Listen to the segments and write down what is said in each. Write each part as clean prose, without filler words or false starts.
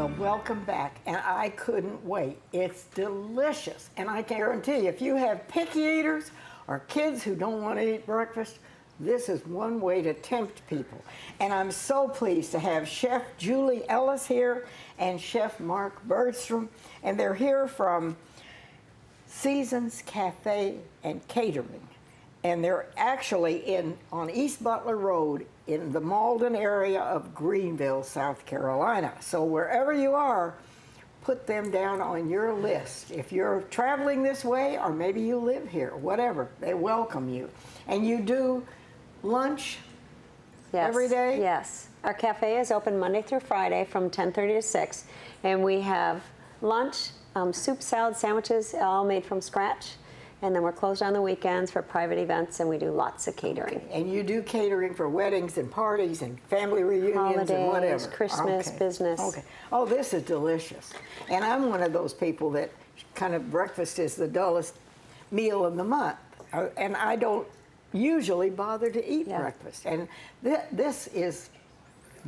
Well, welcome back, and I couldn't wait. It's delicious, and I guarantee you, if you have picky eaters or kids who don't want to eat breakfast, this is one way to tempt people. And I'm so pleased to have Chef Julie Ellis here and Chef Mark Bergstrom, and they're here from Seasons Cafe and Catering. And they're actually on East Butler Road in the Malden area of Greenville, South Carolina. So wherever you are, put them down on your list. If you're traveling this way, or maybe you live here, whatever, they welcome you. And you do lunch every day? Yes. Our cafe is open Monday through Friday from 10:30 to 6. And we have lunch, soup, salad, sandwiches, all made from scratch. And then we're closed on the weekends for private events, and we do lots of catering. Okay. And you do catering for weddings and parties and family reunions holidays, and whatever. Christmas, business. Okay. Oh, this is delicious. And I'm one of those people that kind of breakfast is the dullest meal of the month. And I don't usually bother to eat breakfast. And this is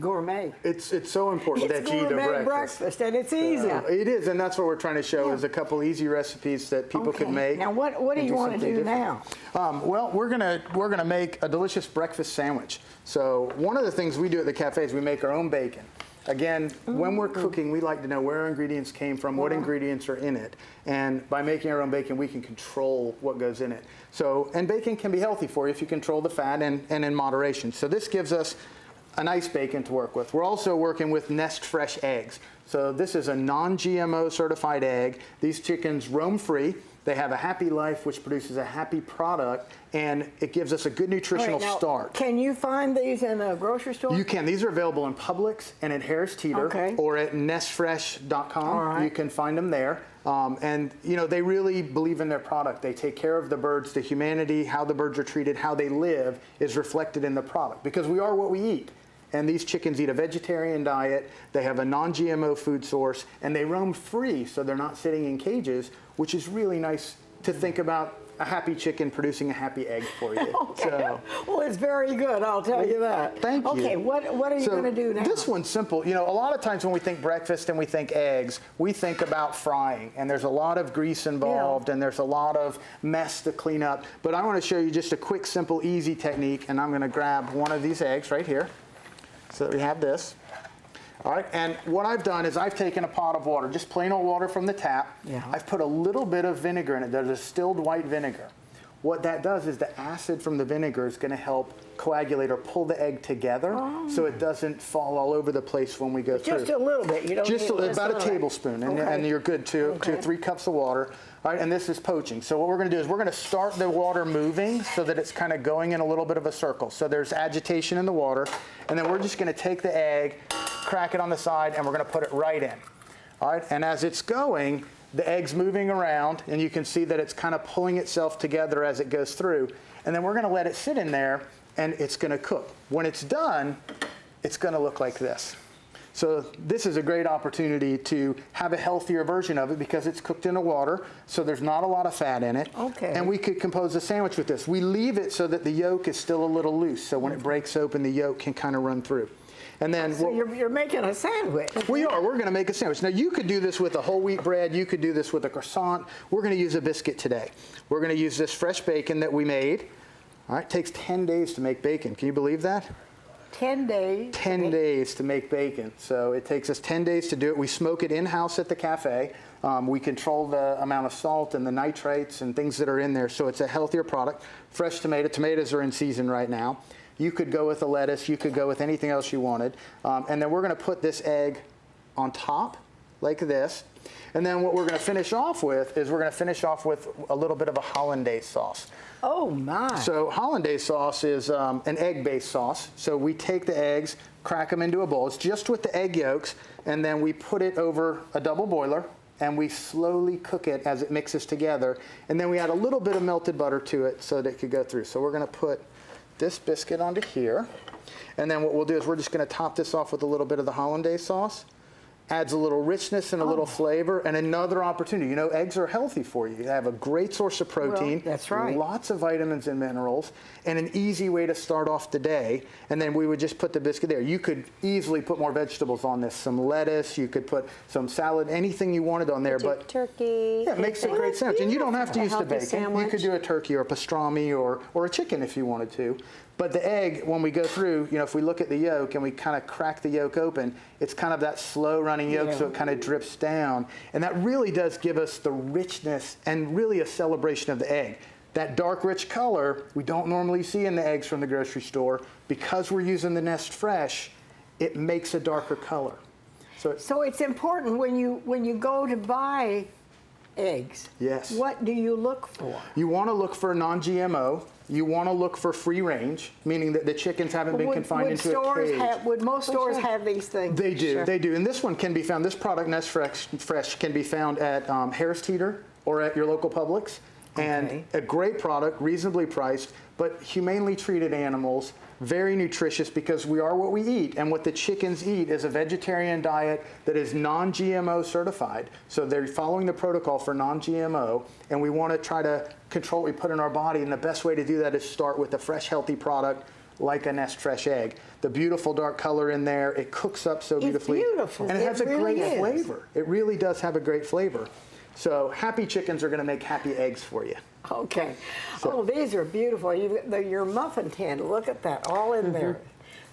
gourmet. It's so important that you eat a breakfast. And it's easy. It is, and that's what we're trying to show is a couple easy recipes that people can make. Now, what do you want to do now? Well, we're gonna make a delicious breakfast sandwich. So one of the things we do at the cafe is we make our own bacon. Again, when we're cooking, we like to know where our ingredients came from, what ingredients are in it. And by making our own bacon, we can control what goes in it. So, and bacon can be healthy for you if you control the fat and in moderation. So this gives us a nice bacon to work with. We're also working with Nest Fresh eggs. So this is a non-GMO certified egg. These chickens roam free. They have a happy life, which produces a happy product, and it gives us a good nutritional start. Can you find these in a grocery store? You can. These are available in Publix and at Harris Teeter or at nestfresh.com. You can find them there. And you know, they really believe in their product. They take care of the birds. The humanity, how the birds are treated, how they live is reflected in the product because we are what we eat. And these chickens eat a vegetarian diet, they have a non-GMO food source, and they roam free, so they're not sitting in cages, which is really nice to think about a happy chicken producing a happy egg for you. So, well, it's very good, I'll tell you that. Thank you. Okay, what are you going to do now? This one's simple. You know, a lot of times when we think breakfast and we think eggs, we think about frying, and there's a lot of grease involved, and there's a lot of mess to clean up. But I want to show you just a quick, simple, easy technique, and I'm going to grab one of these eggs right here. So that we have this. All right, and what I've done is I've taken a pot of water, just plain old water from the tap. I've put a little bit of vinegar in it. There's distilled white vinegar. What that does is the acid from the vinegar is going to help coagulate or pull the egg together so it doesn't fall all over the place when we go through. Just a little bit. You don't just need about a tablespoon, and you're good. 2 or 3 cups of water. All right, and this is poaching. So what we're going to do is we're going to start the water moving so that it's kind of going in a little bit of a circle. So there's agitation in the water, and then we're just going to take the egg, crack it on the side, and we're going to put it right in. All right, and as it's going, the egg's moving around, and you can see that it's kind of pulling itself together as it goes through. And then we're going to let it sit in there, and it's going to cook. When it's done, it's going to look like this. So this is a great opportunity to have a healthier version of it because it's cooked in the water, so there's not a lot of fat in it. And we could compose a sandwich with this. We leave it so that the yolk is still a little loose, so when it breaks open, the yolk can kind of run through. And then so you're making a sandwich. We are. We're going to make a sandwich. Now, you could do this with a whole wheat bread. You could do this with a croissant. We're going to use a biscuit today. We're going to use this fresh bacon that we made. All right, it takes 10 days to make bacon. Can you believe that? 10 days? 10 days to make bacon. So it takes us 10 days to do it. We smoke it in-house at the cafe. We control the amount of salt and the nitrates and things that are in there, so it's a healthier product. Fresh tomato. Tomatoes are in season right now. You could go with a lettuce. You could go with anything else you wanted. And then we're going to put this egg on top like this. And then what we're going to finish off with is we're going to finish off with a little bit of a hollandaise sauce. Oh, my. So hollandaise sauce is an egg-based sauce. So we take the eggs, crack them into a bowl. It's just with the egg yolks, and then we put it over a double boiler, and we slowly cook it as it mixes together. And then we add a little bit of melted butter to it so that it could go through. So we're going to put this biscuit onto here. And then what we'll do is we're just going to top this off with a little bit of the hollandaise sauce. adds a little richness and a little flavor, and another opportunity. You know, eggs are healthy for you. They have a great source of protein. Well, that's right. Lots of vitamins and minerals, and an easy way to start off the day. And then we would just put the biscuit there. You could easily put more vegetables on this. Some lettuce, you could put some salad, anything you wanted on there. But turkey. yeah, it makes a great sandwich. And you don't have to use the healthy bacon. sandwich. You could do a turkey or a pastrami or a chicken if you wanted to. But the egg, when we go through, you know, if we look at the yolk and we kind of crack the yolk open, it's kind of that slow running yolk, so it kind of drips down. And that really does give us the richness and really a celebration of the egg. That dark, rich color we don't normally see in the eggs from the grocery store. Because we're using the Nest Fresh, it makes a darker color. So it's important when you go to buy eggs. Yes. What do you look for? You want to look for non-GMO. You want to look for free range, meaning that the chickens haven't been confined into a cage. Would most stores have these things? They do, Sure. they do. And this one can be found, this product, Nest Fresh, can be found at Harris Teeter or at your local Publix. And a great product, reasonably priced, but humanely treated animals, very nutritious because we are what we eat. And what the chickens eat is a vegetarian diet that is non-GMO certified. So they're following the protocol for non-GMO. And we want to try to control what we put in our body. And the best way to do that is start with a fresh, healthy product like a Nest Fresh egg. The beautiful dark color in there, it cooks up so beautifully. It's beautiful. And it has a really great is. flavor. It really does have a great flavor. So happy chickens are going to make happy eggs for you. Okay. Oh, these are beautiful. Your muffin tin, look at that, all in there.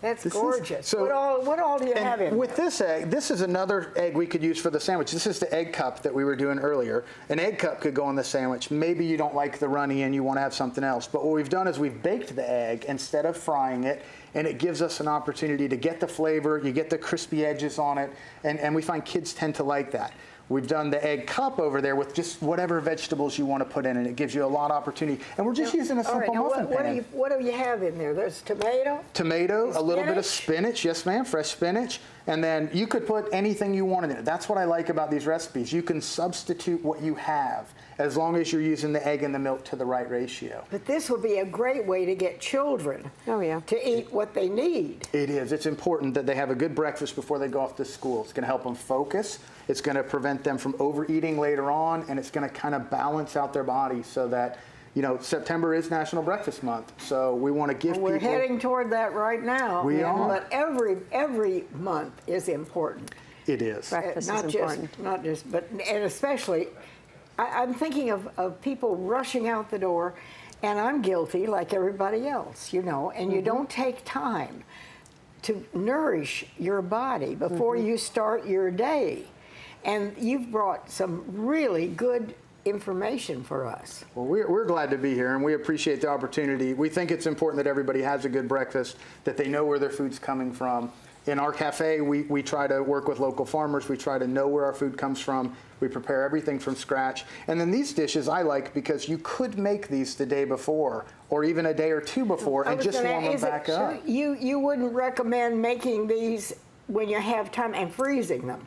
That's gorgeous. What all do you have in with there? this egg, this is another egg we could use for the sandwich. This is the egg cup that we were doing earlier. An egg cup could go on the sandwich. Maybe you don't like the runny and you want to have something else. But what we've done is we've baked the egg instead of frying it, and it gives us an opportunity to get the flavor, you get the crispy edges on it, and we find kids tend to like that. We've done the egg cup over there with just whatever vegetables you want to put in, and it gives you a lot of opportunity. And we're just using a simple muffin pan. What do you have in there? There's tomato? Tomato, a little bit of spinach, yes ma'am, fresh spinach. And then you could put anything you want in it. That's what I like about these recipes. You can substitute what you have as long as you're using the egg and the milk to the right ratio. But this would be a great way to get children to eat what they need. It is. It's important that they have a good breakfast before they go off to school. It's going to help them focus. It's going to prevent them from overeating later on, and it's going to kind of balance out their body so that, you know, September is National Breakfast Month, so we want to give people... We're heading toward that right now. We are. But every month is important. It is. Breakfast is important. And especially, I'm thinking of people rushing out the door, and I'm guilty like everybody else, you know, and you don't take time to nourish your body before you start your day. And you've brought some really good information for us. Well, we're glad to be here, and we appreciate the opportunity. We think it's important that everybody has a good breakfast, that they know where their food's coming from. In our cafe, we try to work with local farmers. We try to know where our food comes from. We prepare everything from scratch. And then these dishes I like because you could make these the day before or even a day or two before and just warm them back up. You wouldn't recommend making these when you have time and freezing them?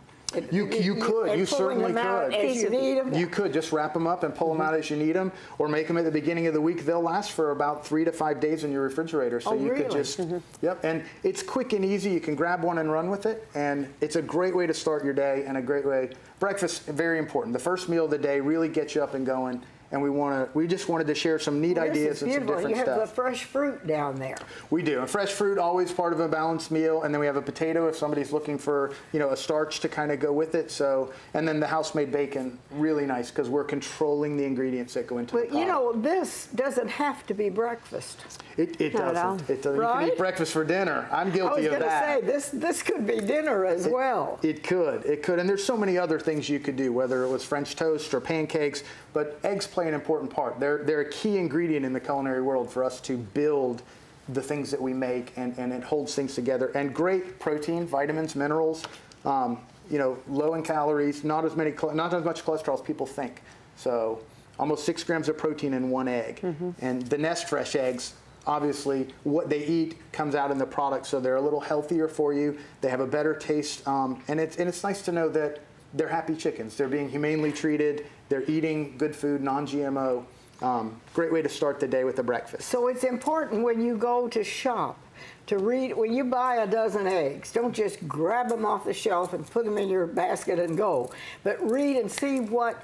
You could. You certainly could. As you need them? You could just wrap them up and pull them out as you need them, or make them at the beginning of the week. They'll last for about 3 to 5 days in your refrigerator. So you could just, yep. And it's quick and easy. You can grab one and run with it, and it's a great way to start your day and a great way. Breakfast, very important. The first meal of the day really gets you up and going. And we just wanted to share some neat ideas and some different stuff. You have the fresh fruit down there. We do. And fresh fruit, always part of a balanced meal. And then we have a potato if somebody's looking for, you know, a starch to kind of go with it. So, and then the house-made bacon, really nice because we're controlling the ingredients that go into the pot. But you know, this doesn't have to be breakfast. It doesn't. It doesn't. Right? You can eat breakfast for dinner. I'm guilty of that. I was going to say, this could be dinner as well. It could. It could. And there's so many other things you could do, whether it was French toast or pancakes. But eggs play an important part. They're a key ingredient in the culinary world for us to build the things that we make, and it holds things together. And great protein, vitamins, minerals, you know, low in calories, not as much cholesterol as people think. So almost 6 grams of protein in one egg. And the Nest Fresh eggs, obviously, what they eat comes out in the product, so they're a little healthier for you. They have a better taste, and it's nice to know that they're happy chickens. They're being humanely treated. They're eating good food, non-GMO, Great way to start the day with a breakfast. So it's important when you go to shop to read, when you buy a dozen eggs, don't just grab them off the shelf and put them in your basket and go, but read and see what.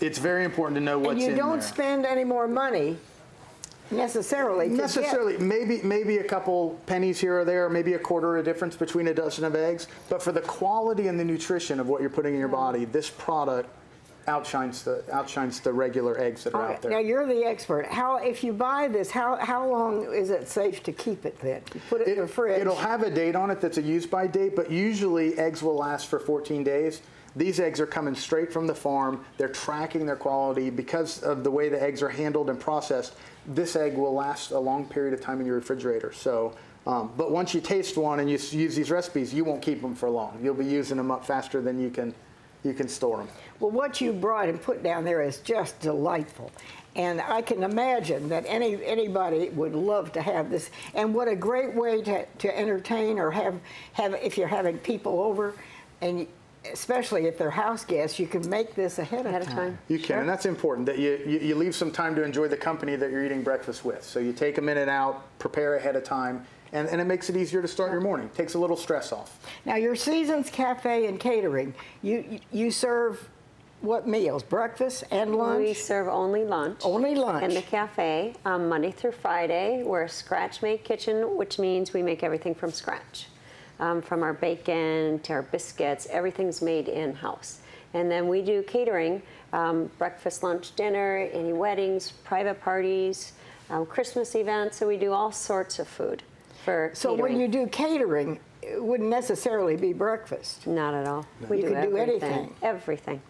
It's very important to know what's in there. And you don't spend any more money necessarily. Maybe a couple pennies here or there, maybe a quarter of difference between a dozen of eggs, but for the quality and the nutrition of what you're putting in your body, this product outshines the regular eggs that are out there. Now you're the expert. If you buy this, how long is it safe to keep it then? You put it in the fridge. It'll have a date on it that's a use-by date, but usually eggs will last for 14 days. These eggs are coming straight from the farm. They're tracking their quality. Because of the way the eggs are handled and processed, this egg will last a long period of time in your refrigerator. So, but once you taste one and you use these recipes, you won't keep them for long. You'll be using them up faster than you can store them. Well, what you brought and put down there is just delightful. And I can imagine that anybody would love to have this. And what a great way to entertain or have if you're having people over, and especially if they're house guests, you can make this ahead of time. You can, and that's important, that you leave some time to enjoy the company that you're eating breakfast with. So you take a minute out, prepare ahead of time, and it makes it easier to start your morning. Takes a little stress off. Now, your Seasons Cafe and Catering, you serve what meals? Breakfast and lunch? We serve only lunch. Only lunch. In the cafe, Monday through Friday. We're a scratch-made kitchen, which means we make everything from scratch. From our bacon to our biscuits, everything's made in-house. And then we do catering, breakfast, lunch, dinner, any weddings, private parties, Christmas events, so we do all sorts of food for catering. So when you do catering, it wouldn't necessarily be breakfast. Not at all. No. We You do can do everything. anything. Everything.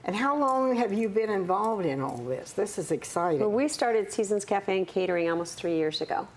And how long have you been involved in all this? This is exciting. Well, we started Seasons Cafe and Catering almost 3 years ago.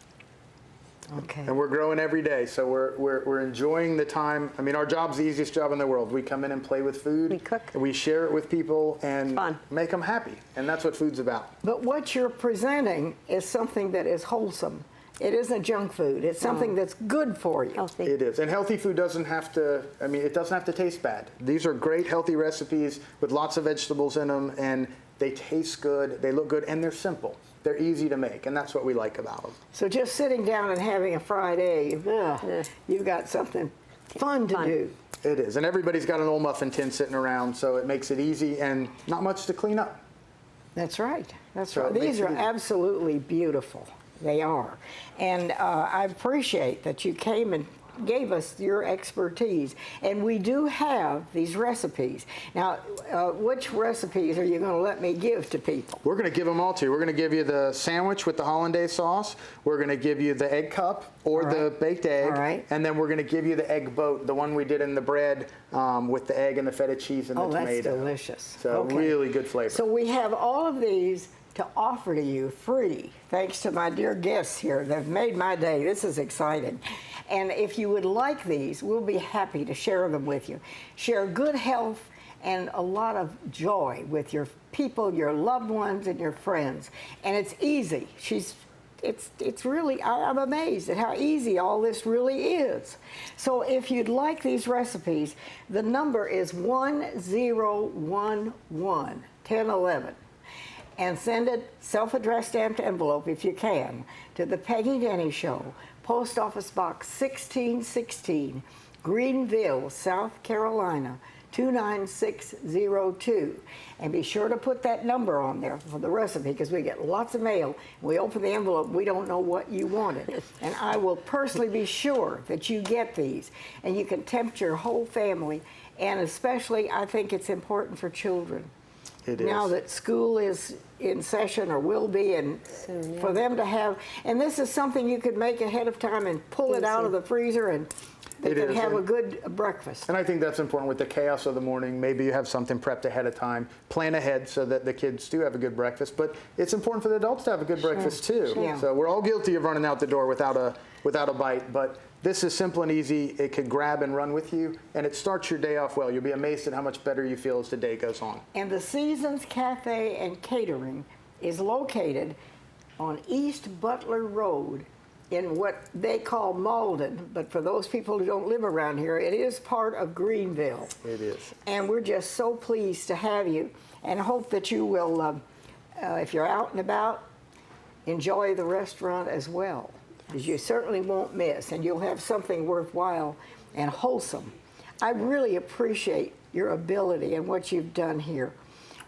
Okay. And we're growing every day, so we're enjoying the time. I mean, our job's the easiest job in the world. We come in and play with food. We cook. We share it with people and Fun. make them happy. And that's what food's about. But what you're presenting is something that is wholesome. It isn't junk food. It's something that's good for you. Healthy. It is. And healthy food doesn't have to, it doesn't have to taste bad. These are great healthy recipes with lots of vegetables in them, and they taste good, they look good, and they're simple. They're easy to make, and that's what we like about them. So just sitting down and having a fried egg, you've got something fun to do. It is. And everybody's got an old muffin tin sitting around, so it makes it easy and not much to clean up. That's right. That's So right. it makes These it are easy. absolutely beautiful. They are. And I appreciate that you came and gave us your expertise. And we do have these recipes. Now, which recipes are you going to let me give to people? We're going to give them all to you. We're going to give you the sandwich with the hollandaise sauce. We're going to give you the egg cup or the baked egg. All right. And then we're going to give you the egg boat, the one we did in the bread with the egg and the feta cheese and the tomato. Oh, that's delicious. So really good flavor. So we have all of these to offer to you free, thanks to my dear guests here. They've made my day. This is exciting. And if you would like these, we'll be happy to share them with you. Share good health and a lot of joy with your people, your loved ones, and your friends. And it's easy. It's really, I'm amazed at how easy all this really is. So if you'd like these recipes, the number is 1011 1011. And send a self-addressed stamped envelope, if you can, to the Peggy Denny Show, Post Office Box 1616, Greenville, South Carolina, 29602. And be sure to put that number on there for the recipe, because we get lots of mail. We open the envelope, we don't know what you wanted. And I will personally be sure that you get these, and you can tempt your whole family. And especially, I think it's important for children. It is. Now that school is in session or will be, and for them to have, and this is something you could make ahead of time and pull it out of the freezer, and they can have a good breakfast. And I think that's important with the chaos of the morning. Maybe you have something prepped ahead of time. Plan ahead so that the kids do have a good breakfast. But it's important for the adults to have a good breakfast too. Sure. So we're all guilty of running out the door without a bite. But this is simple and easy. It could grab and run with you, and it starts your day off well. You'll be amazed at how much better you feel as the day goes on. And the Seasons Cafe and Catering is located on East Butler Road in what they call Malden, but for those people who don't live around here, it is part of Greenville. It is. And we're just so pleased to have you, and hope that you will if you're out and about, enjoy the restaurant as well, because you certainly won't miss, and you'll have something worthwhile and wholesome. I really appreciate your ability and what you've done here.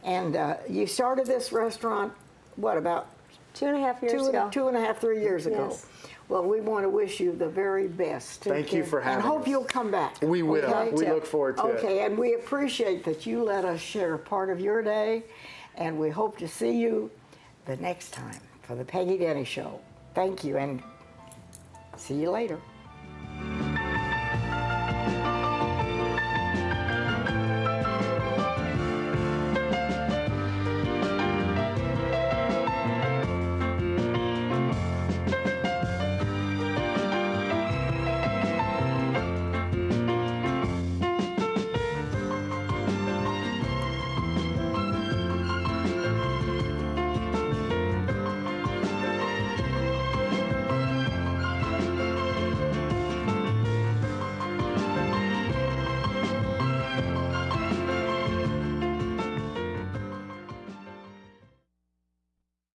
And you started this restaurant, what, about 2.5 years ago. 2.5, 3 years ago. Yes. Well, we want to wish you the very best. Thank you for having us. And hope us. you'll come back. We will. Okay? We look forward to it. Okay, and we appreciate that you let us share part of your day, and we hope to see you the next time for the Peggy Denny Show. Thank you, and see you later.